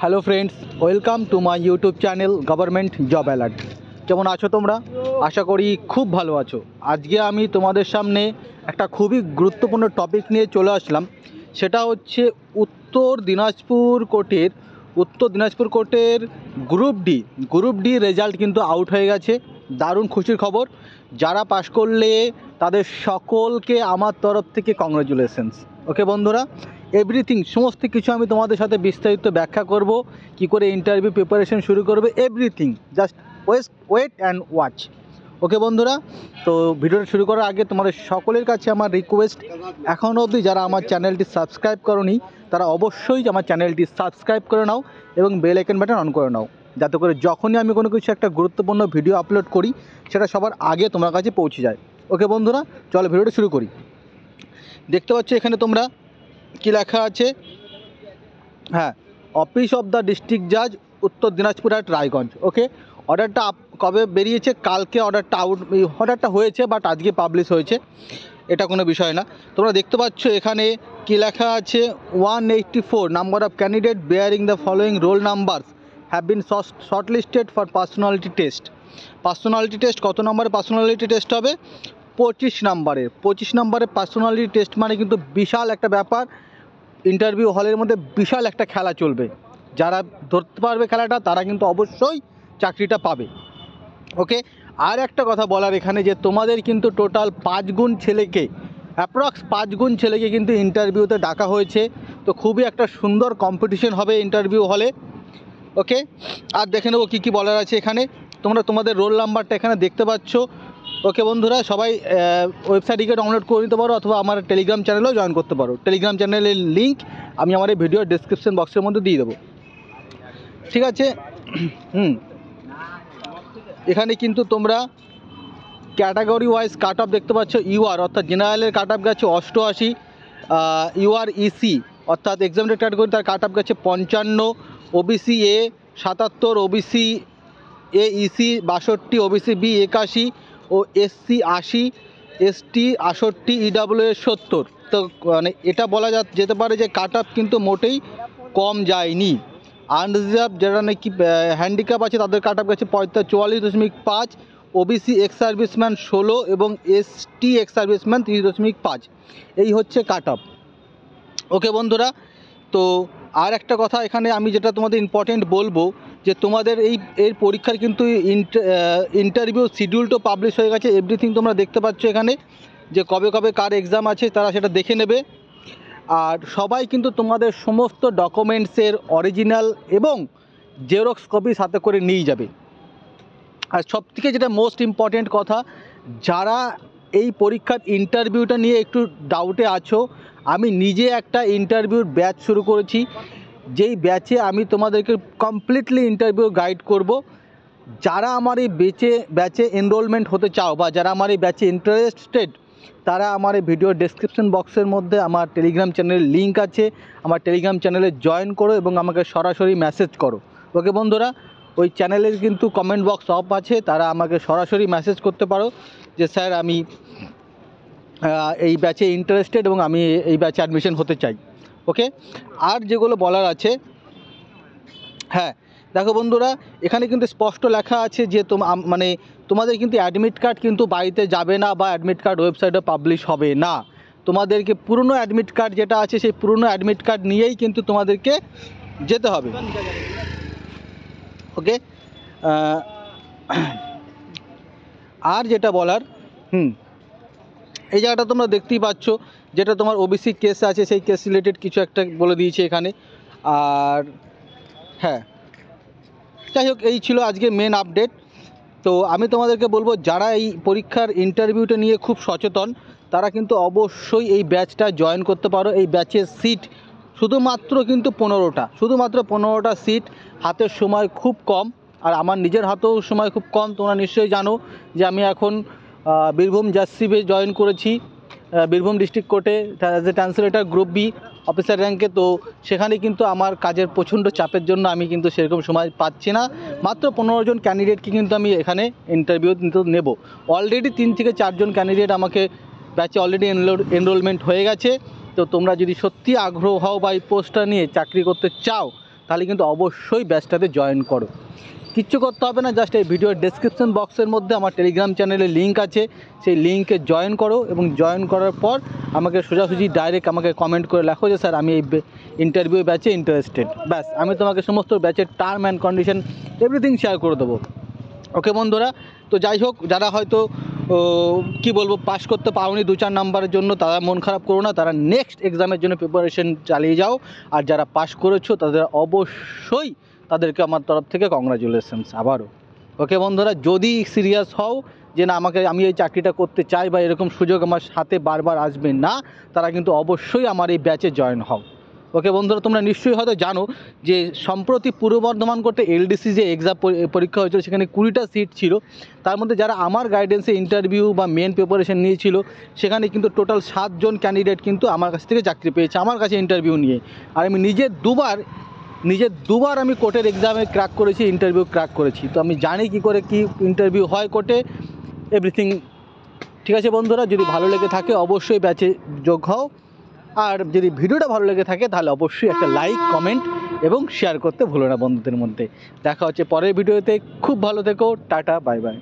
Hello friends, welcome to my YouTube channel government job alert. কেমন আছো তোমরা? আশা করি খুব ভালো আছো। আজকে আমি তোমাদের সামনে একটা খুবই গুরুত্বপূর্ণ টপিক নিয়ে চলে আসলাম। সেটা হচ্ছে উত্তর দিনাজপুর কোর্টের গ্রুপ ডি রেজাল্ট কিন্তু আউট হয়ে গেছে। দারুণ খুশির খবর। যারা পাশ করলে তাদের সকলকে আমার তরফ থেকে কংগ্রাচুলেশনস। ওকে বন্ধুরা, এভরিথিং সমস্ত কিছু আমি তোমাদের সাথে বিস্তারিত ব্যাখ্যা করব, কি করে ইন্টারভিউ প্রিপারেশন শুরু করবে, everything. Just wait and watch. Okay বন্ধুরা, তো ভিডিওটা শুরু করার আগে তোমাদের সকলের কাছে আমার রিকোয়েস্ট, এখনও অবধি যারা আমার চ্যানেলটি সাবস্ক্রাইব করোনি তারা অবশ্যই আমার চ্যানেলটি সাবস্ক্রাইব করে নাও এবং বেল আইকন বাটন অন করে নাও, যাতে করে যখনই আমি কোনো কিছু একটা গুরুত্বপূর্ণ ভিডিও আপলোড করি সেটা সবার আগে তোমার কাছে পৌঁছে যায়। ওকে বন্ধুরা, চলো ভিডিওটা শুরু করি। দেখতে পাচ্ছ এখানে তোমরা কি লেখা আছে? হ্যাঁ, অফিস অফ দ্য ডিস্ট্রিক্ট জাজ, উত্তর দিনাজপুর অ্যাট রায়গঞ্জ। ওকে, অর্ডারটা কবে বেরিয়েছে? কালকে অর্ডারটা হয়েছে, বাট আজকে পাবলিশ হয়েছে, এটা কোনো বিষয় না। তোমরা দেখতে পাচ্ছ এখানে কি লেখা আছে? 184 number of candidate bearing the following role numbers have been shortlisted for personality test. Personality test কত নম্বরের পার্সোনালিটি টেস্ট হবে? 25 নম্বরের পার্সোনালিটি টেস্ট মানে কিন্তু বিশাল একটা ব্যাপার। ইন্টারভিউ হলের মধ্যে বিশাল একটা খেলা চলবে। যারা ধরতে পারবে খেলাটা তারা কিন্তু অবশ্যই চাকরিটা পাবে। ওকে, আর একটা কথা বলার এখানে, যে তোমাদের কিন্তু টোটাল 5 গুণ ছেলেকে, অ্যাপ্রক্স 5 গুণ ছেলেকে কিন্তু ইন্টারভিউতে ডাকা হয়েছে। তো খুবই একটা সুন্দর কম্পিটিশন হবে ইন্টারভিউ হলে। ওকে, আর দেখে নেবো কী কী বলার আছে এখানে। তোমরা তোমাদের রোল নাম্বারটা এখানে দেখতে পাচ্ছ। ওকে বন্ধুরা, সবাই ওয়েবসাইটটিকে ডাউনলোড করে নিতে পারো অথবা আমার টেলিগ্রাম চ্যানেলেও জয়েন করতে পারো। টেলিগ্রাম চ্যানেলের লিঙ্ক আমি আমার এই ভিডিওর ডেসক্রিপশন বক্সের মধ্যে দিয়ে দেবো, ঠিক আছে? এখানে কিন্তু তোমরা ক্যাটাগরি ওয়াইজ কাট অফ দেখতে পাচ্ছ। ইউআর অর্থাৎ জেনারেলের কাট অফ গেছে 88, ইউআর ইসি অর্থাৎ এক্সামিনেটেড ক্যাটাগরি তার কাট অফ গেছে 55, OBC A 77, OBC A EC 62, OBC B 81 ও এসসি 80, এসটি 68, ইডাব্লিউএস 70। তো মানে এটা বলা যেতে পারে যে কাট অফ কিন্তু মোটেই কম যায়নি। আনরিজার্ভ যারা নাকি হ্যান্ডিক্যাপ আছে তাদের কাট অফ গেছে 44.5, ওবিসি এক্স সার্ভিসম্যান 16 এবং এসটি এক্স সার্ভিসম্যান 30.5। এই হচ্ছে কাট অফ। ওকে বন্ধুরা, তো আর একটা কথা এখানে আমি যেটা তোমাদের ইম্পর্টেন্ট বলবো, যে তোমাদের এর পরীক্ষার কিন্তু ইন্টারভিউ শিডিউলটা পাবলিশ হয়ে গেছে। এভরিথিং তোমরা দেখতে পাচ্ছ এখানে, যে কবে কবে কার এক্সাম আছে তারা সেটা দেখে নেবে। আর সবাই কিন্তু তোমাদের সমস্ত ডকুমেন্টসের অরিজিনাল এবং জেরক্স কপি সাথে করে নিয়ে যাবে। আর সবথেকে যেটা মোস্ট ইম্পর্টেন্ট কথা, যারা এই পরীক্ষার ইন্টারভিউটা নিয়ে একটু ডাউটে আছো, আমি নিজে একটা ইন্টারভিউর ব্যাচ শুরু করেছি, যেই ব্যাচে আমি তোমাদেরকে কমপ্লিটলি ইন্টারভিউ গাইড করব। যারা আমার এই ব্যাচে এনরোলমেন্ট হতে চাও বা যারা আমার এই ব্যাচে ইন্টারেস্টেড, তারা আমার এই ভিডিও ডেসক্রিপশন বক্সের মধ্যে আমার টেলিগ্রাম চ্যানেলের লিঙ্ক আছে, আমার টেলিগ্রাম চ্যানেলে জয়েন করো এবং আমাকে সরাসরি মেসেজ করো। ওকে বন্ধুরা, ওই চ্যানেলের কিন্তু কমেন্ট বক্স অফ আছে, তারা আমাকে সরাসরি মেসেজ করতে পারো যে স্যার আমি এই ব্যাচে ইন্টারেস্টেড এবং আমি এই ব্যাচে অ্যাডমিশন হতে চাই। ওকে, আর যেগুলো বলার আছে, হ্যাঁ দেখো বন্ধুরা, এখানে কিন্তু স্পষ্ট লেখা আছে যে মানে তোমাদের কিন্তু অ্যাডমিট কার্ড কিন্তু বাড়িতে যাবে না বা অ্যাডমিট কার্ড ওয়েবসাইটে পাবলিশ হবে না। তোমাদেরকে পুরনো অ্যাডমিট কার্ড যেটা আছে সেই পুরনো অ্যাডমিট কার্ড নিয়েই কিন্তু তোমাদেরকে যেতে হবে। ওকে, আর যেটা বলার, এই জায়গাটা তোমরা দেখতেই পাচ্ছ, যেটা তোমার ওবিসি কেস আছে সেই কেস রিলেটেড কিছু একটা বলে দিয়েছে এখানে। আর হ্যাঁ, যাই হোক, এই ছিল আজকে মেন আপডেট। তো আমি তোমাদেরকে বলবো, যারা এই পরীক্ষার ইন্টারভিউটা নিয়ে খুব সচেতন তারা কিন্তু অবশ্যই এই ব্যাচটা জয়েন করতে পারো। এই ব্যাচের সিট শুধুমাত্র কিন্তু 15টা সিট, হাতের সময় খুব কম। আর আমার নিজের হাতেও সময় খুব কম। তোমরা নিশ্চয়ই জানো যে আমি এখন বীরভূম জাজশিপে জয়েন করেছি, বীরভূম ডিস্ট্রিক্ট কোর্টে as a translator group B officer র্যাঙ্কে। তো সেখানে কিন্তু আমার কাজের প্রচণ্ড চাপের জন্য আমি কিন্তু সেরকম সময় পাচ্ছি না। মাত্র 15 জন ক্যান্ডিডেটকে কিন্তু আমি এখানে ইন্টারভিউ কিন্তু নেব। অলরেডি 3 থেকে 4 জন ক্যান্ডিডেট আমাকে ব্যাচে অলরেডি এনরোলমেন্ট হয়ে গেছে। তো তোমরা যদি সত্যি আগ্রহ হও বা এই পোস্টটা নিয়ে চাকরি করতে চাও, তাহলে কিন্তু অবশ্যই ব্যাচটাতে জয়েন করো। কিচ্ছু করতে হবে না, জাস্ট এই ভিডিওর ডেসক্রিপশন বক্সের মধ্যে আমার টেলিগ্রাম চ্যানেলের লিঙ্ক আছে, সেই লিঙ্কে জয়েন করো এবং জয়েন করার পর আমাকে সোজাসুজি ডাইরেক্ট আমাকে কমেন্ট করে লেখো যে স্যার আমি এই ইন্টারভিউ ব্যাচে ইন্টারেস্টেড। ব্যাস, আমি তোমাকে সমস্ত ব্যাচের term and condition everything share করে দেবো। ওকে বন্ধুরা, তো যাই হোক, যারা হয়তো কি বলবো পাস করতে পারোনি 2-4 নাম্বারের জন্য, তারা মন খারাপ করো না, তারা নেক্সট এক্সামের জন্য প্রিপারেশন চালিয়ে যাও। আর যারা পাস করেছো তাদের অবশ্যই তাদেরকে আমার তরফ থেকে কংগ্রাচুলেশনস আবারও। ওকে বন্ধুরা, যদি সিরিয়াস হও যে না আমি এই চাকরিটা করতে চাই বা এরকম সুযোগ আমার হাতে বারবার আসবে না, তারা কিন্তু অবশ্যই আমার এই ব্যাচে জয়েন হও। ওকে বন্ধুরা, তোমরা নিশ্চয়ই হয়তো জানো যে সম্প্রতি পূর্ব বর্ধমান কোর্টে এলডিসি যে এক্সাম পরীক্ষা হয়েছিল, সেখানে 20টা সিট ছিল। তার মধ্যে যারা আমার গাইডেন্সে ইন্টারভিউ বা মেন প্রিপারেশন নিয়েছিল, সেখানে কিন্তু টোটাল 7 জন ক্যান্ডিডেট কিন্তু আমার কাছ থেকে চাকরি পেয়েছে, আমার কাছে ইন্টারভিউ নিয়ে। আর আমি নিজে দুবার আমি কোর্টের এক্সামে ক্র্যাক করেছি, ইন্টারভিউ ক্র্যাক করেছি। তো আমি জানি কী করে কি ইন্টারভিউ হয় কোর্টে, এভরিথিং। ঠিক আছে বন্ধুরা, যদি ভালো লেগে থাকে অবশ্যই ব্যাচে যোগ হও। আর যদি ভিডিওটা ভালো লেগে থাকে তাহলে অবশ্যই একটা লাইক, কমেন্ট এবং শেয়ার করতে ভুলো না বন্ধুদের মধ্যে। দেখা হচ্ছে পরের ভিডিওতে। খুব ভালো থেকো, টাটা, বাই বাই।